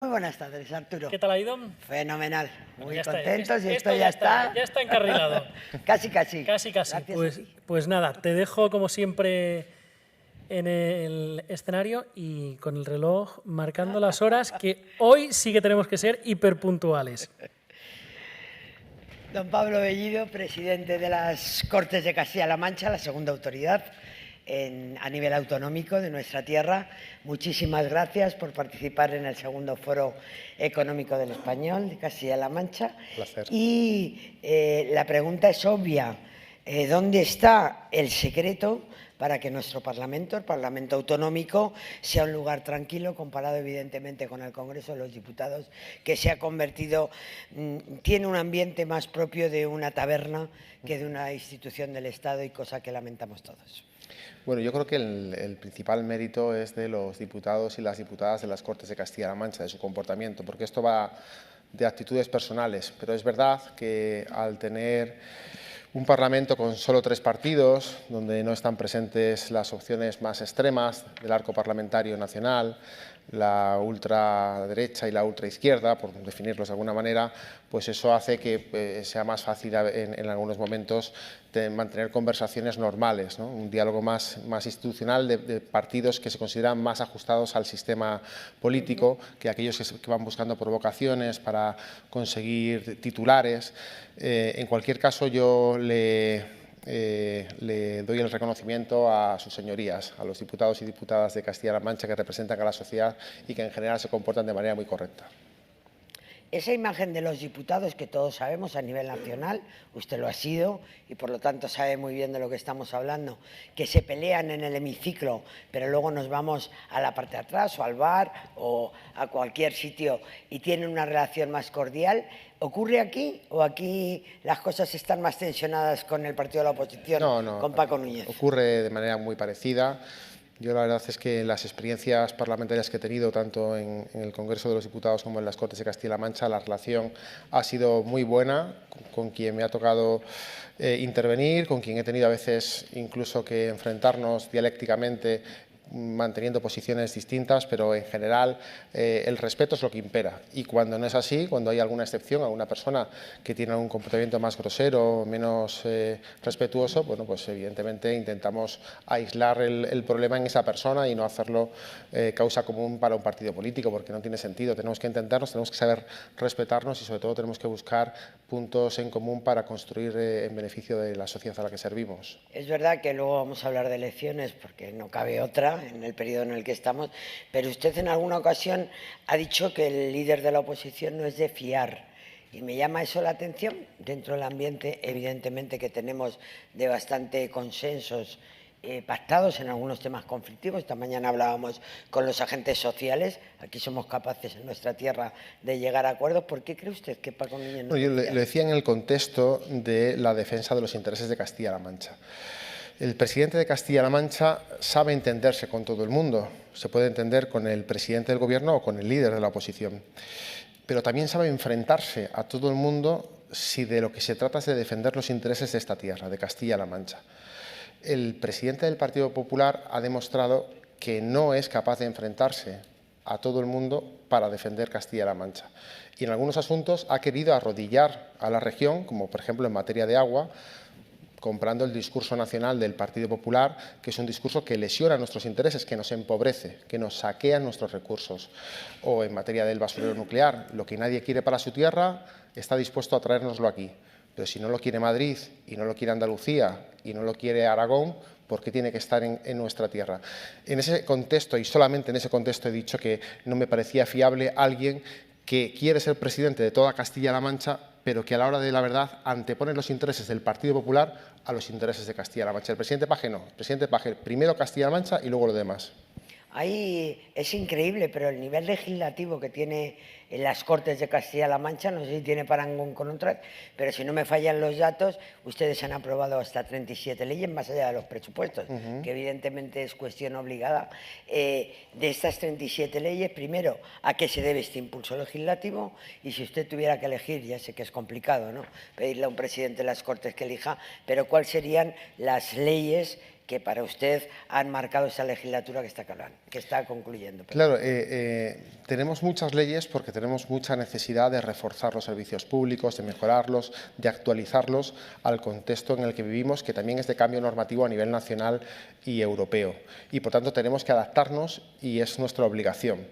Muy buenas tardes, Arturo. ¿Qué tal ha ido? Fenomenal, muy Ya está, contentos y esto esto ya está. ya está encarrilado. Casi, casi. Casi. Gracias a ti. Pues nada, te dejo como siempre en el escenario y con el reloj marcando las horas, que hoy sí que tenemos que ser hiperpuntuales. Don Pablo Bellido, presidente de las Cortes de Castilla-La Mancha, la segunda autoridad a nivel autonómico de nuestra tierra. Muchísimas gracias por participar en el segundo Foro Económico del Español de Castilla-La Mancha. Placer. Y la pregunta es obvia. ¿Dónde está el secreto para que nuestro Parlamento, el Parlamento Autonómico, sea un lugar tranquilo, comparado evidentemente con el Congreso de los Diputados, que se ha convertido, tiene un ambiente más propio de una taberna que de una institución del Estado, y cosa que lamentamos todos? Bueno, yo creo que el principal mérito es de los diputados y las diputadas de las Cortes de Castilla-La Mancha, de su comportamiento, porque esto va de actitudes personales, pero es verdad que al tener un Parlamento con solo 3 partidos, donde no están presentes las opciones más extremas del arco parlamentario nacional, la ultraderecha y la ultraizquierda, por definirlos de alguna manera, pues eso hace que sea más fácil en algunos momentos mantener conversaciones normales, ¿no? Un diálogo más institucional de partidos que se consideran más ajustados al sistema político que aquellos que van buscando provocaciones para conseguir titulares. En cualquier caso, yo le doy el reconocimiento a sus señorías, a los diputados y diputadas de Castilla-La Mancha que representan a la sociedad y que en general se comportan de manera muy correcta. Esa imagen de los diputados que todos sabemos a nivel nacional, usted lo ha sido y por lo tanto sabe muy bien de lo que estamos hablando, que se pelean en el hemiciclo, pero luego nos vamos a la parte de atrás o al bar o a cualquier sitio y tienen una relación más cordial. ¿Ocurre aquí o aquí las cosas están más tensionadas con el partido de la oposición, con Paco Núñez? Ocurre de manera muy parecida. Yo la verdad es que las experiencias parlamentarias que he tenido, tanto en el Congreso de los Diputados como en las Cortes de Castilla-La Mancha, la relación ha sido muy buena con quien me ha tocado intervenir, con quien he tenido a veces incluso que enfrentarnos dialécticamente, manteniendo posiciones distintas, pero en general el respeto es lo que impera. Y cuando no es así, cuando hay alguna excepción, alguna persona que tiene un comportamiento más grosero, menos respetuoso, bueno, pues evidentemente intentamos aislar el problema en esa persona y no hacerlo causa común para un partido político, porque no tiene sentido. Tenemos que entendernos, tenemos que saber respetarnos y sobre todo tenemos que buscar puntos en común para construir en beneficio de la sociedad a la que servimos. Es verdad que luego vamos a hablar de elecciones, porque no cabe otra en el periodo en el que estamos, pero usted en alguna ocasión ha dicho que el líder de la oposición no es de fiar. Y me llama eso la atención dentro del ambiente, evidentemente, que tenemos de bastante consensos pactados en algunos temas conflictivos. Esta mañana hablábamos con los agentes sociales. Aquí somos capaces en nuestra tierra de llegar a acuerdos. ¿Por qué cree usted que Paco Núñez no? Yo lo decía en el contexto de la defensa de los intereses de Castilla-La Mancha. El presidente de Castilla-La Mancha sabe entenderse con todo el mundo. Se puede entender con el presidente del Gobierno o con el líder de la oposición. Pero también sabe enfrentarse a todo el mundo si de lo que se trata es de defender los intereses de esta tierra, de Castilla-La Mancha. El presidente del Partido Popular ha demostrado que no es capaz de enfrentarse a todo el mundo para defender Castilla-La Mancha. Y en algunos asuntos ha querido arrodillar a la región, como por ejemplo en materia de agua, comprando el discurso nacional del Partido Popular, que es un discurso que lesiona nuestros intereses, que nos empobrece, que nos saquea nuestros recursos. O en materia del basurero nuclear, lo que nadie quiere para su tierra está dispuesto a traérnoslo aquí. Pero si no lo quiere Madrid y no lo quiere Andalucía y no lo quiere Aragón, ¿por qué tiene que estar en nuestra tierra? En ese contexto, y solamente en ese contexto, he dicho que no me parecía fiable alguien que quiere ser presidente de toda Castilla-La Mancha, pero que a la hora de la verdad antepone los intereses del Partido Popular a los intereses de Castilla-La Mancha. El presidente Paje no. El presidente Paje, primero Castilla-La Mancha y luego lo demás. Ahí es increíble, pero el nivel legislativo que tiene en las Cortes de Castilla-La Mancha, no sé si tiene parangón con otras, pero si no me fallan los datos, ustedes han aprobado hasta 37 leyes, más allá de los presupuestos, que evidentemente es cuestión obligada. De estas 37 leyes, primero, ¿a qué se debe este impulso legislativo? Y si usted tuviera que elegir, ya sé que es complicado, ¿no?, pedirle a un presidente de las Cortes que elija, pero ¿cuáles serían las leyes que para usted han marcado esa legislatura que está concluyendo. Claro, tenemos muchas leyes porque tenemos mucha necesidad de reforzar los servicios públicos, de mejorarlos, de actualizarlos al contexto en el que vivimos, que también es de cambio normativo a nivel nacional y europeo. Y, por tanto, tenemos que adaptarnos y es nuestra obligación.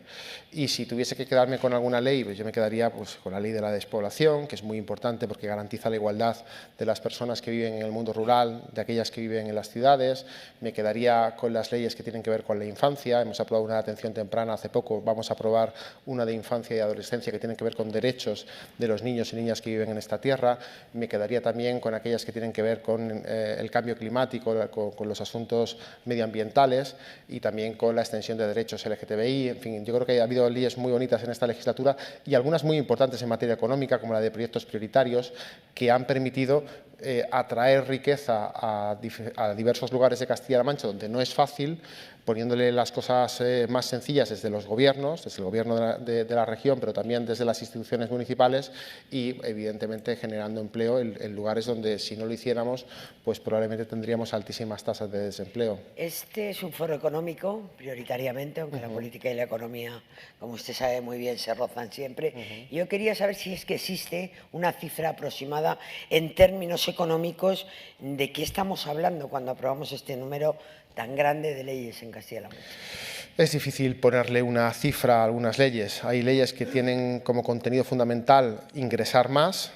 Y si tuviese que quedarme con alguna ley, pues yo me quedaría con la ley de la despoblación, que es muy importante porque garantiza la igualdad de las personas que viven en el mundo rural, de aquellas que viven en las ciudades. Me quedaría con las leyes que tienen que ver con la infancia. Hemos aprobado una de atención temprana hace poco, vamos a aprobar una de infancia y adolescencia que tienen que ver con derechos de los niños y niñas que viven en esta tierra. Me quedaría también con aquellas que tienen que ver con el cambio climático, con los asuntos medioambientales y también con la extensión de derechos LGTBI. En fin, yo creo que ha habido leyes muy bonitas en esta legislatura y algunas muy importantes en materia económica, como la de proyectos prioritarios, que han permitido atraer riqueza a diversos lugares de Castilla-La Mancha, donde no es fácil, poniéndole las cosas más sencillas desde los gobiernos, desde el gobierno de la región, pero también desde las instituciones municipales y, evidentemente, generando empleo en lugares donde, si no lo hiciéramos, pues probablemente tendríamos altísimas tasas de desempleo. Este es un foro económico, prioritariamente, aunque la política y la economía, como usted sabe muy bien, se rozan siempre. Yo quería saber si es que existe una cifra aproximada en términos económicos de qué estamos hablando cuando aprobamos este número tan grande de leyes en Castilla-La Mancha. Es difícil ponerle una cifra a algunas leyes. Hay leyes que tienen como contenido fundamental ingresar más.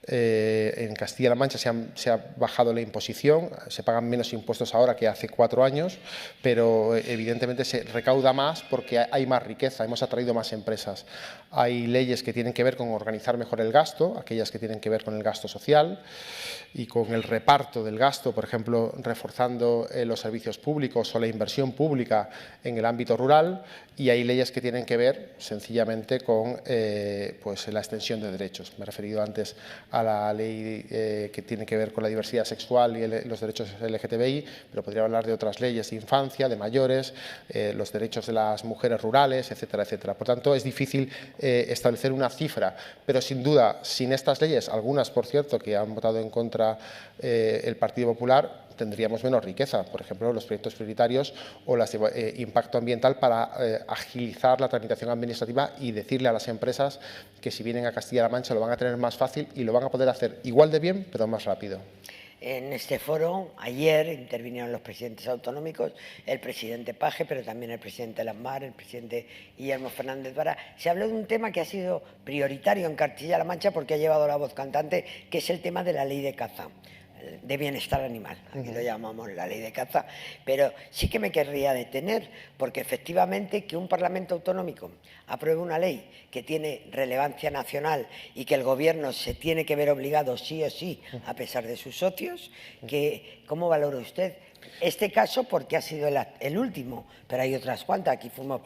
En Castilla-La Mancha se ha bajado la imposición, se pagan menos impuestos ahora que hace 4 años, pero evidentemente se recauda más porque hay más riqueza, hemos atraído más empresas. Hay leyes que tienen que ver con organizar mejor el gasto, aquellas que tienen que ver con el gasto social y con el reparto del gasto, por ejemplo, reforzando los servicios públicos o la inversión pública en el ámbito rural, y hay leyes que tienen que ver sencillamente con pues la extensión de derechos. Me he referido antes a la ley que tiene que ver con la diversidad sexual y los derechos LGTBI, pero podría hablar de otras leyes de infancia, de mayores, los derechos de las mujeres rurales, etcétera, etcétera. Por tanto, es difícil establecer una cifra, pero sin duda, sin estas leyes, algunas, por cierto, que han votado en contra el Partido Popular, tendríamos menos riqueza, por ejemplo, los proyectos prioritarios o el impacto ambiental para agilizar la tramitación administrativa y decirle a las empresas que si vienen a Castilla-La Mancha lo van a tener más fácil y lo van a poder hacer igual de bien, pero más rápido. En este foro, ayer, intervinieron los presidentes autonómicos, el presidente Paje, pero también el presidente Lasmar, el presidente Guillermo Fernández Vara. Se habló de un tema que ha sido prioritario en Castilla-La Mancha porque ha llevado la voz cantante, que es el tema de la ley de caza, de bienestar animal, aquí lo llamamos la ley de caza, pero sí que me querría detener, porque efectivamente que un Parlamento autonómico apruebe una ley que tiene relevancia nacional y que el Gobierno se tiene que ver obligado sí o sí, a pesar de sus socios, ¿cómo valora usted este caso? Porque ha sido el último, pero hay otras cuantas. Aquí fuimos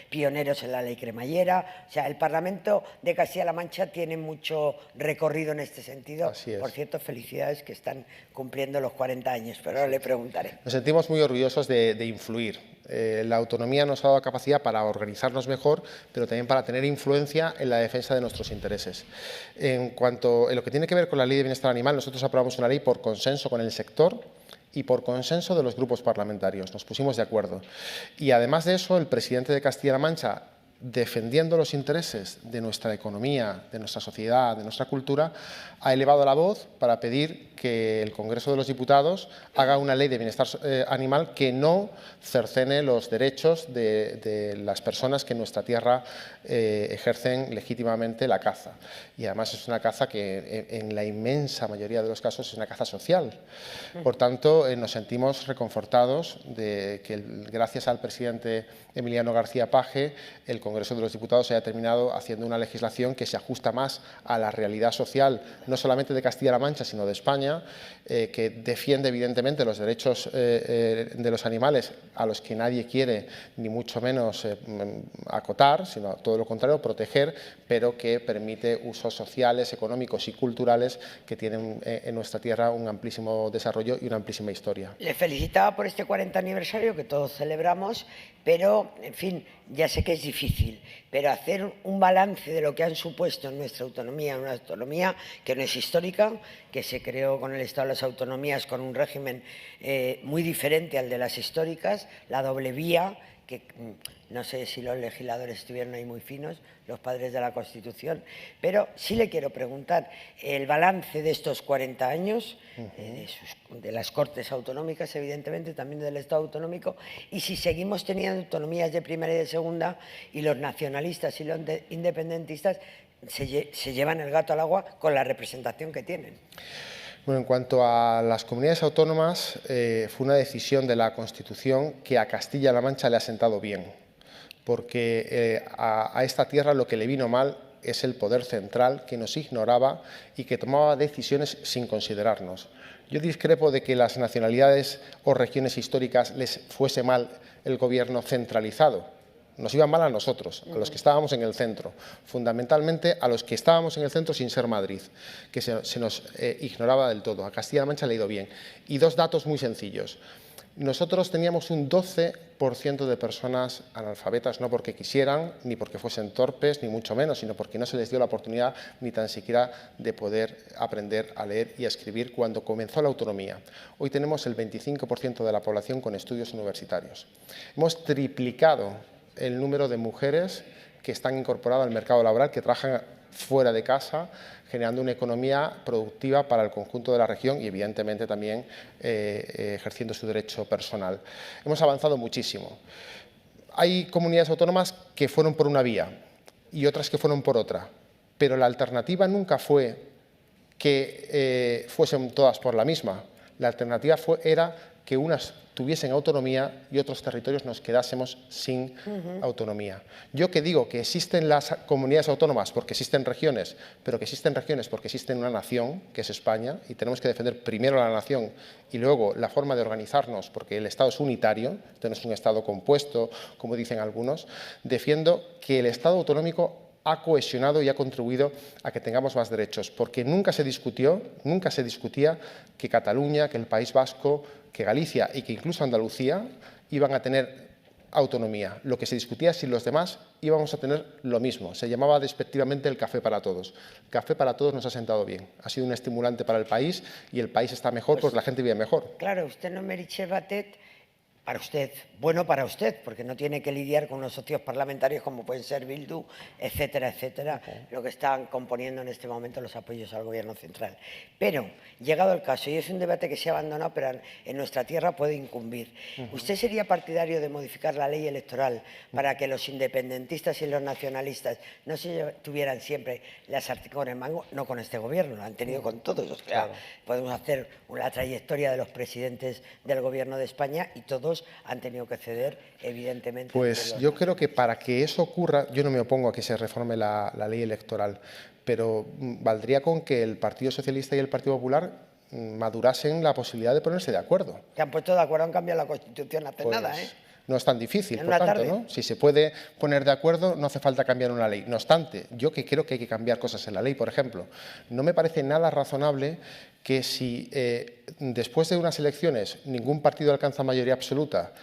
pioneros en la ley cremallera. O sea, el Parlamento de Castilla-La Mancha tiene mucho recorrido en este sentido. Así es. Por cierto, felicidades que están cumpliendo los 40 años, pero ahora le preguntaré. Nos sentimos muy orgullosos de influir. La autonomía nos ha dado capacidad para organizarnos mejor, pero también para tener influencia en la defensa de nuestros intereses. En lo que tiene que ver con la ley de bienestar animal, nosotros aprobamos una ley por consenso con el sector y por consenso de los grupos parlamentarios. Nos pusimos de acuerdo. Y además de eso, el presidente de Castilla-La Mancha, defendiendo los intereses de nuestra economía, de nuestra sociedad, de nuestra cultura, ha elevado la voz para pedir que el Congreso de los Diputados haga una ley de bienestar animal que no cercene los derechos de las personas que en nuestra tierra ejercen legítimamente la caza. Y además es una caza que en la inmensa mayoría de los casos es una caza social. Por tanto, nos sentimos reconfortados de que gracias al presidente Emiliano García Paje, el Congreso de los Diputados haya terminado haciendo una legislación que se ajusta más a la realidad social, no solamente de Castilla-La Mancha, sino de España, que defiende evidentemente los derechos de los animales a los que nadie quiere, ni mucho menos acotar, sino todo lo contrario, proteger, pero que permite usos sociales, económicos y culturales que tienen en nuestra tierra un amplísimo desarrollo y una amplísima historia. Le felicitaba por este 40 aniversario que todos celebramos, pero, en fin, ya sé que es difícil, pero hacer un balance de lo que han supuesto en nuestra autonomía, una autonomía que no es histórica, que se creó con el Estado de las Autonomías con un régimen muy diferente al de las históricas, la doble vía, que no sé si los legisladores estuvieron ahí muy finos, los padres de la Constitución, pero sí le quiero preguntar, el balance de estos 40 años, de las Cortes Autonómicas, evidentemente, también del Estado autonómico, y si seguimos teniendo autonomías de primera y de segunda, y los nacionalistas y los independentistas se llevan el gato al agua con la representación que tienen. Bueno, en cuanto a las comunidades autónomas, fue una decisión de la Constitución que a Castilla-La Mancha le ha sentado bien, porque a esta tierra lo que le vino mal es el poder central que nos ignoraba y que tomaba decisiones sin considerarnos. Yo discrepo de que las nacionalidades o regiones históricas les fuese mal el gobierno centralizado. Nos iba mal a nosotros, a los que estábamos en el centro, fundamentalmente a los que estábamos en el centro sin ser Madrid, que se nos ignoraba del todo. A Castilla-La Mancha le ha ido bien. Y dos datos muy sencillos. Nosotros teníamos un 12% de personas analfabetas, no porque quisieran, ni porque fuesen torpes, ni mucho menos, sino porque no se les dio la oportunidad ni tan siquiera de poder aprender a leer y a escribir cuando comenzó la autonomía. Hoy tenemos el 25% de la población con estudios universitarios. Hemos triplicado el número de mujeres que están incorporadas al mercado laboral, que trabajan fuera de casa, generando una economía productiva para el conjunto de la región y, evidentemente, también ejerciendo su derecho personal. Hemos avanzado muchísimo. Hay comunidades autónomas que fueron por una vía y otras que fueron por otra, pero la alternativa nunca fue que fuesen todas por la misma. La alternativa era que unas tuviesen autonomía y otros territorios nos quedásemos sin autonomía. Yo que digo que existen las comunidades autónomas porque existen regiones, pero que existen regiones porque existe una nación, que es España, y tenemos que defender primero la nación y luego la forma de organizarnos, porque el Estado es unitario, este no es un Estado compuesto, como dicen algunos, defiendo que el Estado autonómico ha cohesionado y ha contribuido a que tengamos más derechos, porque nunca se discutía que Cataluña, que el País Vasco, que Galicia y que incluso Andalucía iban a tener autonomía. Lo que se discutía es si los demás íbamos a tener lo mismo. Se llamaba despectivamente el café para todos. El café para todos nos ha sentado bien. Ha sido un estimulante para el país y el país está mejor porque la gente vive mejor. Claro, usted no merece batet para usted, bueno para usted, porque no tiene que lidiar con unos socios parlamentarios como pueden ser Bildu, etcétera, etcétera, lo que están componiendo en este momento los apoyos al Gobierno central. Pero, llegado el caso, y es un debate que se ha abandonado, pero en nuestra tierra puede incumbir, ¿usted sería partidario de modificar la ley electoral para que los independentistas y los nacionalistas no se tuvieran siempre las sartén en el mango? No con este Gobierno, lo han tenido con todos. O sea, claro, podemos hacer una trayectoria de los presidentes del Gobierno de España y todos han tenido que ceder, evidentemente. Pues yo creo que para que eso ocurra, yo no me opongo a que se reforme la ley electoral, pero valdría con que el Partido Socialista y el Partido Popular madurasen la posibilidad de ponerse de acuerdo. Se han puesto de acuerdo, han cambiado la Constitución hace nada, ¿eh? No es tan difícil, por tanto, ¿no? Si se puede poner de acuerdo, no hace falta cambiar una ley. No obstante, yo que creo que hay que cambiar cosas en la ley, por ejemplo, no me parece nada razonable que si después de unas elecciones ningún partido alcanza mayoría absoluta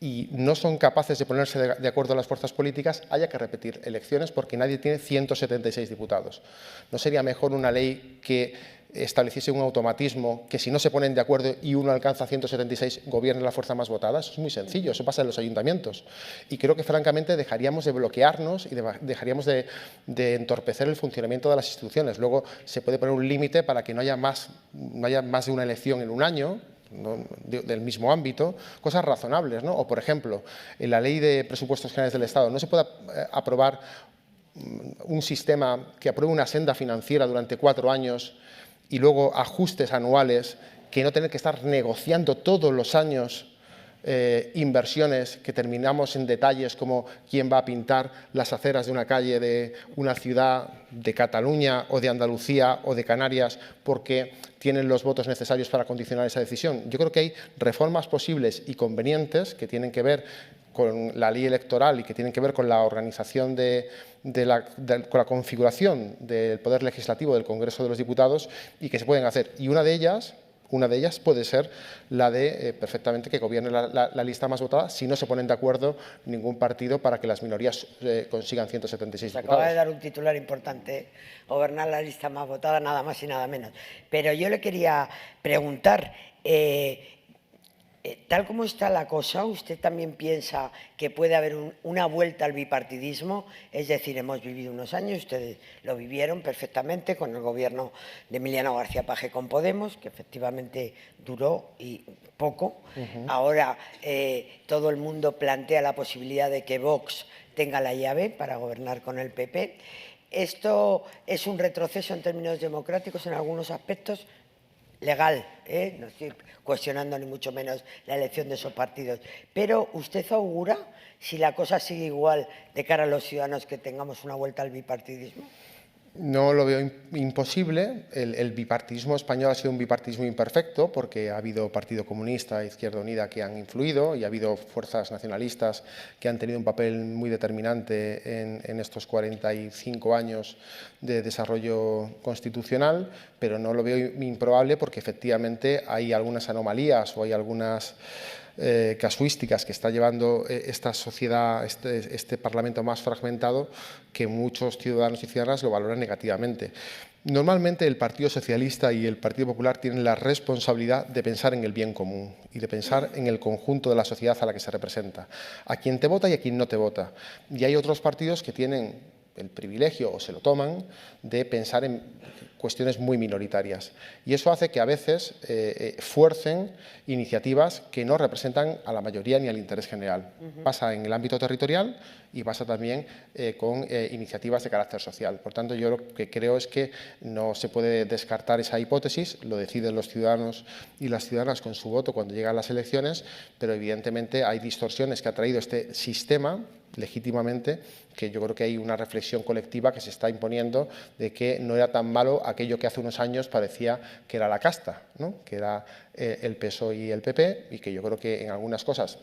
y no son capaces de ponerse de acuerdo las fuerzas políticas, haya que repetir elecciones porque nadie tiene 176 diputados. ¿No sería mejor una ley que estableciese un automatismo que si no se ponen de acuerdo y uno alcanza 176, gobierne la fuerza más votada? Eso es muy sencillo, eso pasa en los ayuntamientos. Y creo que, francamente, dejaríamos de bloquearnos y dejaríamos de entorpecer el funcionamiento de las instituciones. Luego se puede poner un límite para que no haya más de una elección en un año, ¿no?, del mismo ámbito, cosas razonables, ¿no? O, por ejemplo, en la Ley de Presupuestos Generales del Estado no se puede aprobar un sistema que apruebe una senda financiera durante 4 años y luego ajustes anuales, que no tener que estar negociando todos los años inversiones que terminamos en detalles como quién va a pintar las aceras de una calle de una ciudad de Cataluña o de Andalucía o de Canarias porque tienen los votos necesarios para condicionar esa decisión. Yo creo que hay reformas posibles y convenientes que tienen que ver con la ley electoral y que tienen que ver con la organización con la configuración del Poder Legislativo del Congreso de los Diputados y que se pueden hacer. Y una de ellas, Una de ellas puede ser la de perfectamente que gobierne la lista más votada si no se ponen de acuerdo ningún partido para que las minorías consigan 176 diputados. Acaba de dar un titular importante, gobernar la lista más votada, nada más y nada menos. Pero yo le quería preguntar, tal como está la cosa, ¿usted también piensa que puede haber una vuelta al bipartidismo? Es decir, hemos vivido unos años, ustedes lo vivieron perfectamente con el gobierno de Emiliano García Paje con Podemos, que efectivamente duró y poco. Ahora todo el mundo plantea la posibilidad de que Vox tenga la llave para gobernar con el PP. ¿Esto es un retroceso en términos democráticos en algunos aspectos? Legal, no estoy cuestionando ni mucho menos la elección de esos partidos, pero ¿usted augura, si la cosa sigue igual de cara a los ciudadanos, que tengamos una vuelta al bipartidismo? No lo veo imposible. El bipartidismo español ha sido un bipartidismo imperfecto porque ha habido Partido Comunista e Izquierda Unida que han influido y ha habido fuerzas nacionalistas que han tenido un papel muy determinante en estos 45 años de desarrollo constitucional, pero no lo veo improbable porque efectivamente hay algunas anomalías o hay algunas casuísticas que está llevando esta sociedad, este Parlamento más fragmentado, que muchos ciudadanos y ciudadanas lo valoran negativamente. Normalmente el Partido Socialista y el Partido Popular tienen la responsabilidad de pensar en el bien común y de pensar en el conjunto de la sociedad a la que se representa, a quien te vota y a quien no te vota. Y hay otros partidos que tienen el privilegio, o se lo toman, de pensar en cuestiones muy minoritarias. Y eso hace que a veces fuercen iniciativas que no representan a la mayoría ni al interés general. Pasa en el ámbito territorial y pasa también con iniciativas de carácter social. Por tanto, yo lo que creo es que no se puede descartar esa hipótesis, lo deciden los ciudadanos y las ciudadanas con su voto cuando llegan las elecciones, pero evidentemente hay distorsiones que ha traído este sistema legítimamente, que yo creo que hay una reflexión colectiva que se está imponiendo de que no era tan malo aquello que hace unos años parecía que era la casta, ¿no? Que era el PSOE y el PP, y que yo creo que en algunas cosas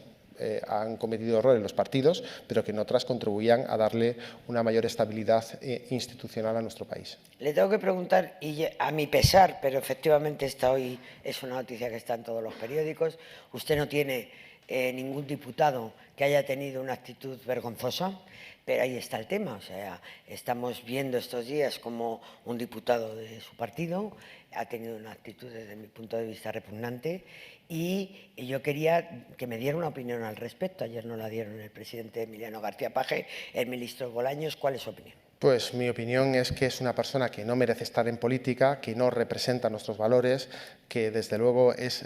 han cometido errores los partidos, pero que en otras contribuían a darle una mayor estabilidad institucional a nuestro país. Le tengo que preguntar, y a mi pesar, pero efectivamente esta hoy es una noticia que está en todos los periódicos, usted no tiene ningún diputado que haya tenido una actitud vergonzosa, pero ahí está el tema. O sea, estamos viendo estos días como un diputado de su partido ha tenido una actitud, desde mi punto de vista, repugnante, y yo quería que me diera una opinión al respecto. Ayer no la dieron el presidente Emiliano García Paje, el ministro Bolaños. ¿Cuál es su opinión? Pues mi opinión es que es una persona que no merece estar en política, que no representa nuestros valores, que desde luego es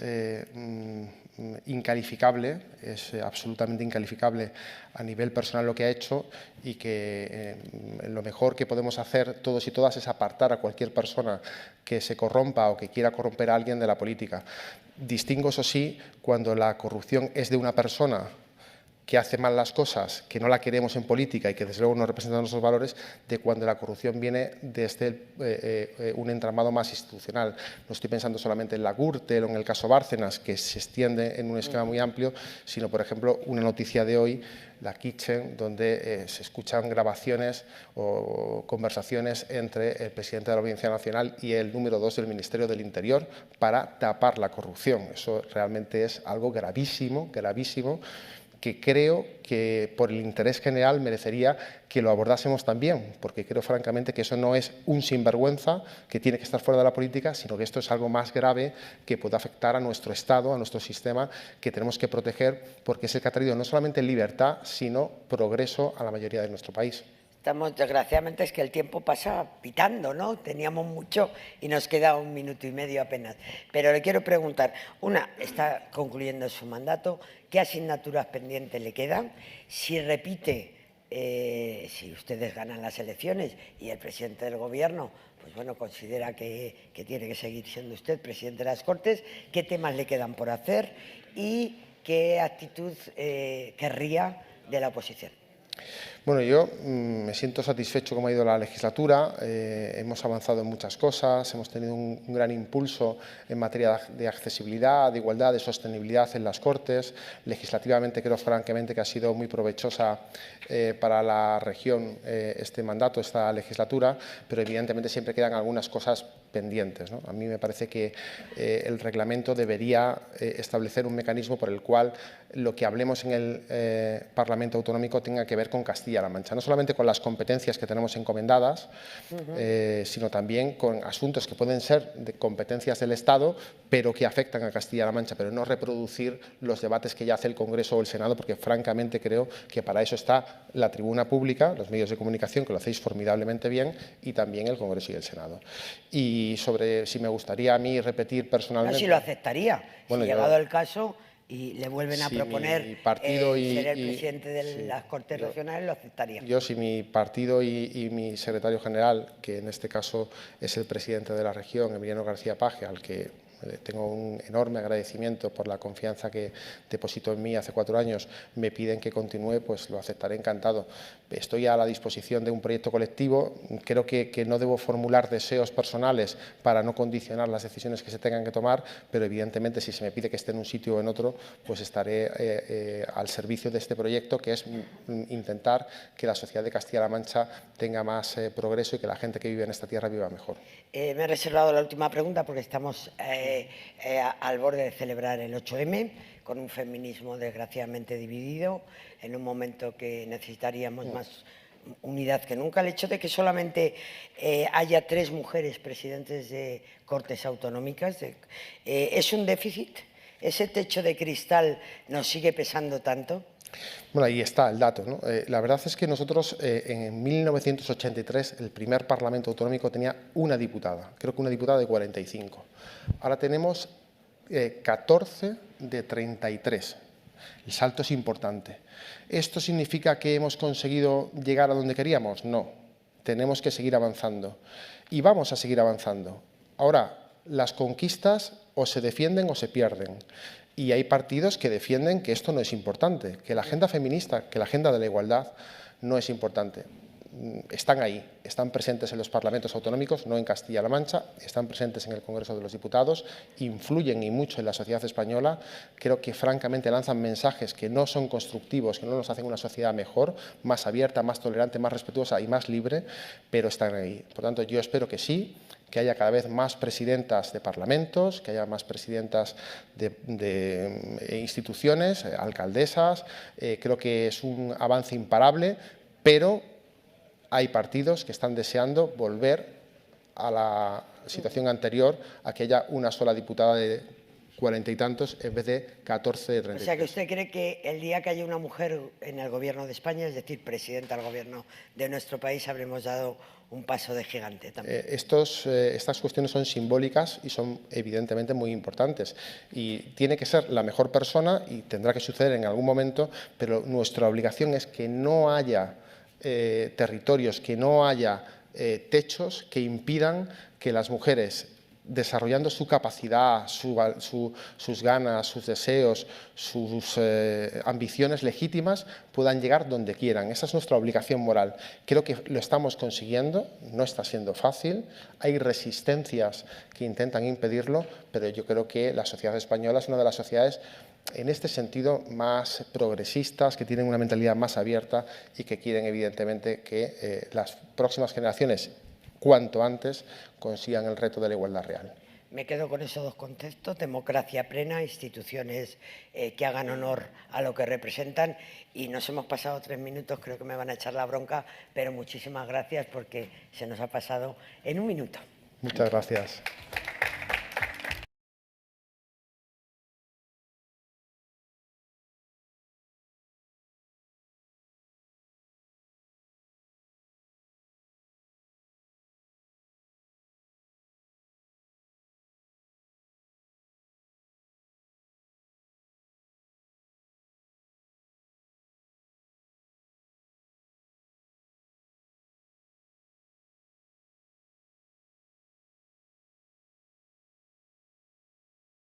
incalificable, es absolutamente incalificable a nivel personal lo que ha hecho, y que lo mejor que podemos hacer todos y todas es apartar a cualquier persona que se corrompa o que quiera corromper a alguien de la política. Distingo, eso sí, cuando la corrupción es de una persona que hace mal las cosas, que no la queremos en política y que desde luego no representa nuestros valores, de cuando la corrupción viene desde un entramado más institucional. No estoy pensando solamente en la Gürtel o en el caso Bárcenas, que se extiende en un esquema muy amplio, sino, por ejemplo, una noticia de hoy, la Kitchen, donde se escuchan grabaciones o conversaciones entre el presidente de la Audiencia Nacional y el número 2 del Ministerio del Interior para tapar la corrupción. Eso realmente es algo gravísimo, gravísimo, que creo que por el interés general merecería que lo abordásemos también, porque creo francamente que eso no es un sinvergüenza que tiene que estar fuera de la política, sino que esto es algo más grave que puede afectar a nuestro Estado, a nuestro sistema, que tenemos que proteger, porque es el que ha traído no solamente libertad, sino progreso a la mayoría de nuestro país. Estamos, desgraciadamente, es que el tiempo pasa pitando, ¿no? Teníamos mucho y nos queda 1 minuto y medio apenas. Pero le quiero preguntar, está concluyendo su mandato, ¿qué asignaturas pendientes le quedan? Si repite, si ustedes ganan las elecciones y el presidente del Gobierno, pues bueno, considera que tiene que seguir siendo usted presidente de las Cortes, ¿qué temas le quedan por hacer y qué actitud querría de la oposición? Bueno, yo me siento satisfecho cómo ha ido la legislatura. Hemos avanzado en muchas cosas, hemos tenido un gran impulso en materia de accesibilidad, de igualdad, de sostenibilidad en las Cortes. Legislativamente creo francamente que ha sido muy provechosa para la región este mandato, esta legislatura, pero evidentemente siempre quedan algunas cosas pendientes, ¿no? A mí me parece que el reglamento debería establecer un mecanismo por el cual lo que hablemos en el Parlamento Autonómico tenga que ver con Castilla-La Mancha, no solamente con las competencias que tenemos encomendadas, sino también con asuntos que pueden ser de competencias del Estado, pero que afectan a Castilla-La Mancha, pero no reproducir los debates que ya hace el Congreso o el Senado, porque francamente creo que para eso está la tribuna pública, los medios de comunicación, que lo hacéis formidablemente bien, y también el Congreso y el Senado. Y sobre si me gustaría a mí repetir personalmente… No, si lo aceptaría, bueno, si llegado el caso y le vuelven a proponer mi partido ser el presidente de las Cortes Regionales, lo aceptaría. Yo, si mi partido y mi secretario general, que en este caso es el presidente de la región, Emiliano García Paje, al que tengo un enorme agradecimiento por la confianza que depositó en mí hace 4 años, me piden que continúe, pues lo aceptaré encantado. Estoy a la disposición de un proyecto colectivo. Creo que no debo formular deseos personales para no condicionar las decisiones que se tengan que tomar, pero evidentemente si se me pide que esté en un sitio o en otro, pues estaré al servicio de este proyecto, que es intentar que la sociedad de Castilla-La Mancha tenga más progreso y que la gente que vive en esta tierra viva mejor. Me he reservado la última pregunta porque estamos al borde de celebrar el 8M, con un feminismo desgraciadamente dividido, en un momento que necesitaríamos más unidad que nunca. El hecho de que solamente haya 3 mujeres presidentes de Cortes Autonómicas, ¿es un déficit? ¿Ese techo de cristal nos sigue pesando tanto? Bueno, ahí está el dato, ¿no? La verdad es que nosotros en 1983 el primer Parlamento Autonómico tenía una diputada, creo que una diputada de 45. Ahora tenemos 14 de 33. El salto es importante. ¿Esto significa que hemos conseguido llegar a donde queríamos? No. Tenemos que seguir avanzando. Y vamos a seguir avanzando. Ahora, las conquistas o se defienden o se pierden. Y hay partidos que defienden que esto no es importante, que la agenda feminista, que la agenda de la igualdad no es importante. Están ahí, están presentes en los parlamentos autonómicos, no en Castilla-La Mancha, están presentes en el Congreso de los Diputados, influyen y mucho en la sociedad española. Creo que francamente lanzan mensajes que no son constructivos, que no nos hacen una sociedad mejor, más abierta, más tolerante, más respetuosa y más libre, pero están ahí. Por tanto, yo espero que sí, que haya cada vez más presidentas de parlamentos, que haya más presidentas de instituciones, alcaldesas. Creo que es un avance imparable, pero hay partidos que están deseando volver a la situación anterior, a que haya una sola diputada de 40 y tantos en vez de 14 de 30. O sea, que usted cree que el día que haya una mujer en el Gobierno de España, es decir, presidenta del Gobierno de nuestro país, habremos dado un paso de gigante también. Estas cuestiones son simbólicas y son evidentemente muy importantes. Y tiene que ser la mejor persona y tendrá que suceder en algún momento, pero nuestra obligación es que no haya territorios, que no haya techos que impidan que las mujeres, desarrollando su capacidad, sus ganas, sus deseos, sus ambiciones legítimas, puedan llegar donde quieran. Esa es nuestra obligación moral. Creo que lo estamos consiguiendo, no está siendo fácil, hay resistencias que intentan impedirlo, pero yo creo que la sociedad española es una de las sociedades en este sentido más progresistas, que tienen una mentalidad más abierta y que quieren evidentemente que las próximas generaciones, cuanto antes, consigan el reto de la igualdad real. Me quedo con esos 2 conceptos: democracia plena, instituciones que hagan honor a lo que representan. Y nos hemos pasado 3 minutos, creo que me van a echar la bronca, pero muchísimas gracias porque se nos ha pasado en 1 minuto. Muchas gracias.